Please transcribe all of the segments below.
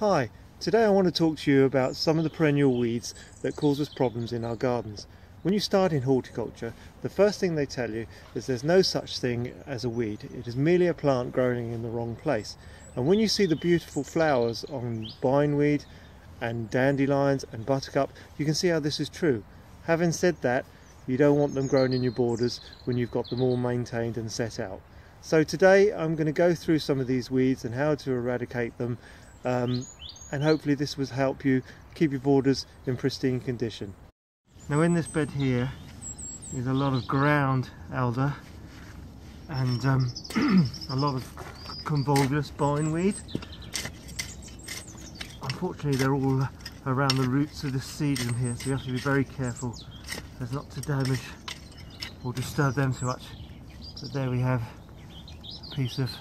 Hi, today I want to talk to you about some of the perennial weeds that cause us problems in our gardens. When you start in horticulture, the first thing they tell you is there's no such thing as a weed. It is merely a plant growing in the wrong place. And when you see the beautiful flowers on bindweed and dandelions and buttercup, you can see how this is true. Having said that, you don't want them growing in your borders when you've got them all maintained and set out. So today I'm going to go through some of these weeds and how to eradicate them, and hopefully this will help you keep your borders in pristine condition. Now in this bed here is a lot of ground elder and a lot of convolvulus bindweed. Unfortunately they're all around the roots of the seedling here, so you have to be very careful as not to damage or disturb them too much. But there we have a piece of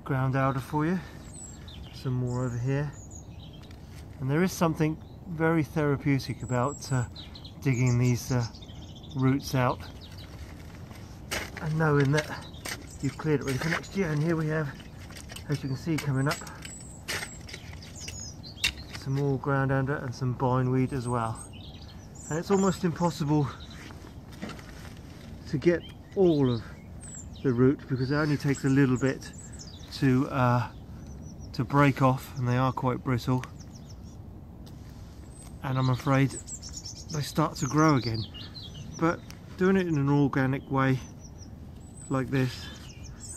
ground elder for you. Some more over here, and there is something very therapeutic about digging these roots out and knowing that you've cleared it ready for next year. And here we have, as you can see, coming up some more ground elder and some bindweed as well. And it's almost impossible to get all of the root because it only takes a little bit to break off, and they are quite brittle, and I'm afraid they start to grow again. But doing it in an organic way like this,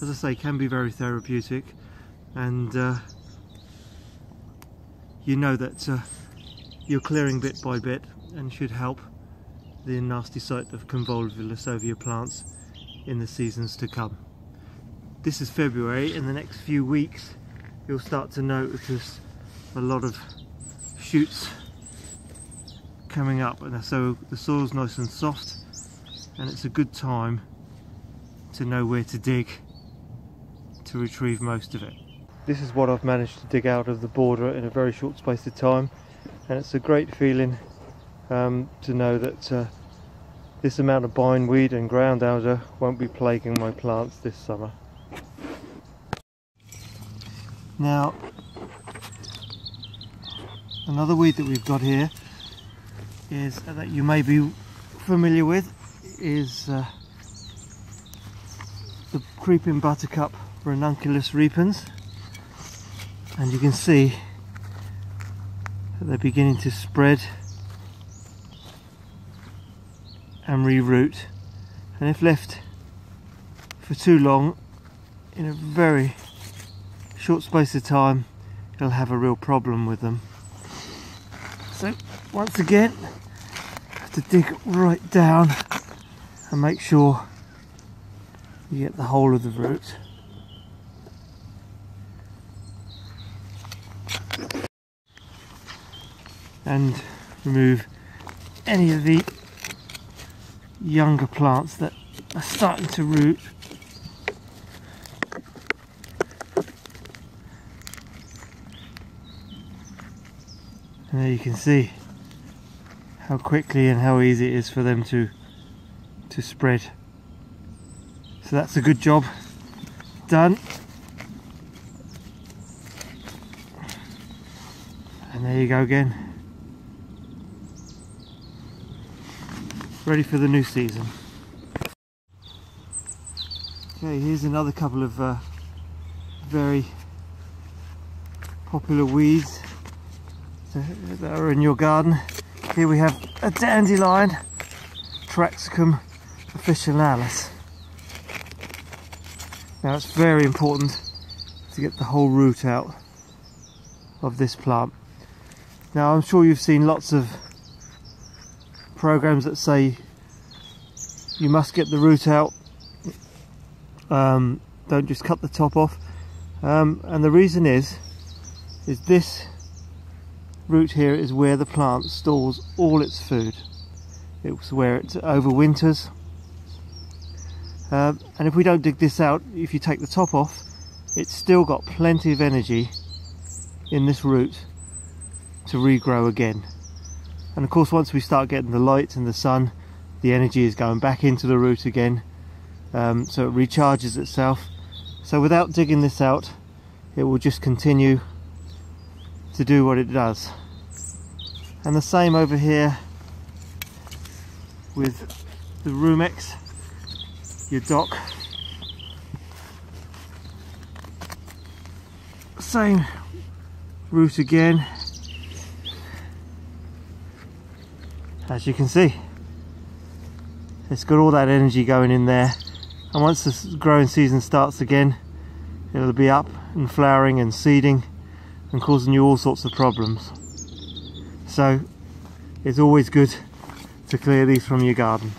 as I say, can be very therapeutic, and you know that you're clearing bit by bit and should help the nasty sight of convolvulus over your plants in the seasons to come. This is February. In the next few weeks you'll start to notice a lot of shoots coming up, and so the soil's nice and soft, and it's a good time to know where to dig to retrieve most of it. This is what I've managed to dig out of the border in a very short space of time, and it's a great feeling to know that this amount of bindweed and ground elder won't be plaguing my plants this summer. Now, another weed that we've got here is that you may be familiar with is the creeping buttercup ranunculus repens, and you can see that they're beginning to spread and reroot, and if left for too long in a very short space of time you'll have a real problem with them. So once again you have to dig right down and make sure you get the whole of the root. And remove any of the younger plants that are starting to root. And there you can see how quickly and how easy it is for them to spread. So that's a good job done. And there you go again. Ready for the new season. Okay, here's another couple of very popular weeds that are in your garden. Here we have a dandelion, Traxacum officinalis. Now it's very important to get the whole root out of this plant. Now I'm sure you've seen lots of programs that say you must get the root out, don't just cut the top off, and the reason is this root here is where the plant stores all its food. It's where it overwinters, and if we don't dig this out, if you take the top off, it's still got plenty of energy in this root to regrow again. And of course once we start getting the light and the sun, the energy is going back into the root again, so it recharges itself. So without digging this out, it will just continue to do what it does. And the same over here with the Rumex, your dock. Same root again. As you can see, it's got all that energy going in there, and once the growing season starts again, it'll be up and flowering and seeding and causing you all sorts of problems. So it's always good to clear these from your garden.